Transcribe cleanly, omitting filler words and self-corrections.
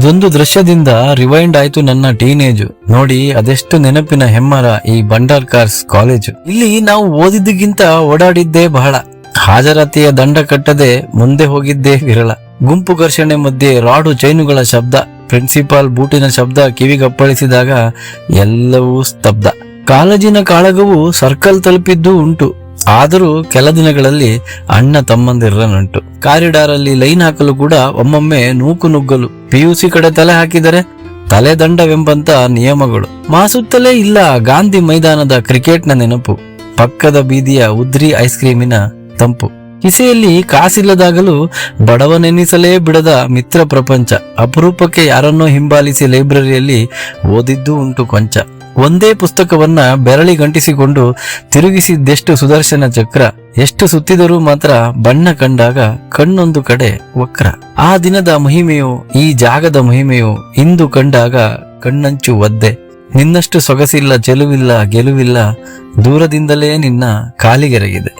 ಇದೊಂದು ದೃಶ್ಯದಿಂದ ರಿವೈಂಡ್ ಆಯ್ತು ನನ್ನ ಟೀನೇಜು. ನೋಡಿ ಅದೆಷ್ಟು ನೆನಪಿನ ಹೆಮ್ಮರ ಈ ಭಂಡಾರ್ಕಾರ್ಸ್ ಕಾಲೇಜು. ಇಲ್ಲಿ ನಾವು ಓದಿದ್ದಕ್ಕಿಂತ ಓಡಾಡಿದ್ದೇ ಬಹಳ. ಹಾಜರಾತಿಯ ದಂಡ ಕಟ್ಟದೆ ಮುಂದೆ ಹೋಗಿದ್ದೇ ವಿರಳ. ಗುಂಪು ಘರ್ಷಣೆ ಮಧ್ಯೆ ರಾಡು ಚೈನುಗಳ ಶಬ್ದ, ಪ್ರಿನ್ಸಿಪಾಲ್ ಬೂಟಿನ ಶಬ್ದ ಕಿವಿಗಪ್ಪಳಿಸಿದಾಗ ಎಲ್ಲವೂ ಸ್ತಬ್ಧ. ಕಾಲೇಜಿನ ಕಾಳಗವು ಸರ್ಕಲ್ ತಲುಪಿದ್ದೂ ಉಂಟು. ಆದರೂ ಕೆಲ ದಿನಗಳಲ್ಲಿ ಅಣ್ಣ ತಮ್ಮಂದಿರ ನಂಟು. ಕಾರಿಡಾರ್ ಅಲ್ಲಿ ಲೈನ್ ಹಾಕಲು ಕೂಡ ಒಮ್ಮೊಮ್ಮೆ ನೂಕು ನುಗ್ಗಲು. ಪಿಯುಸಿ ಕಡೆ ತಲೆ ಹಾಕಿದರೆ ತಲೆದಂಡವೆಂಬಂತ ನಿಯಮಗಳು. ಮಾಸುತ್ತಲೇ ಇಲ್ಲ ಗಾಂಧಿ ಮೈದಾನದ ಕ್ರಿಕೆಟ್ನ ನೆನಪು, ಪಕ್ಕದ ಬೀದಿಯ ಉದ್ರಿ ಐಸ್ ಕ್ರೀಮಿನ ತಂಪು. ಕಿಸೆಯಲ್ಲಿ ಕಾಸಿಲ್ಲದಾಗಲೂ ಬಡವನೆನಿಸಲೇ ಬಿಡದ ಮಿತ್ರ ಪ್ರಪಂಚ. ಅಪರೂಪಕ್ಕೆ ಯಾರನ್ನೋ ಹಿಂಬಾಲಿಸಿ ಲೈಬ್ರರಿಯಲ್ಲಿ ಓದಿದ್ದೂ ಉಂಟು ಕೊಂಚ. ಒಂದೇ ಪುಸ್ತಕವನ್ನ ಬೆರಳಿಗಂಟಿಸಿಕೊಂಡು ತಿರುಗಿಸಿದ್ದೆಷ್ಟು ಸುದರ್ಶನ ಚಕ್ರ. ಎಷ್ಟು ಸುತ್ತಿದರೂ ಮಾತ್ರ ಬಣ್ಣ ಕಂಡಾಗ ಕಣ್ಣೊಂದು ಕಡೆ ವಕ್ರ. ಆ ದಿನದ ಮಹಿಮೆಯೋ ಈ ಜಾಗದ ಮಹಿಮೆಯೋ ಇಂದು ಕಂಡಾಗ ಕಣ್ಣಂಚು ಒದ್ದೆ. ನಿನ್ನಷ್ಟು ಸೊಗಸಿಲ್ಲ ಚೆಲುವಿಲ್ಲ ಗೆಲುವಿಲ್ಲ, ದೂರದಿಂದಲೇ ನಿನ್ನ ಕಾಲಿಗೆರಗಿದೆ.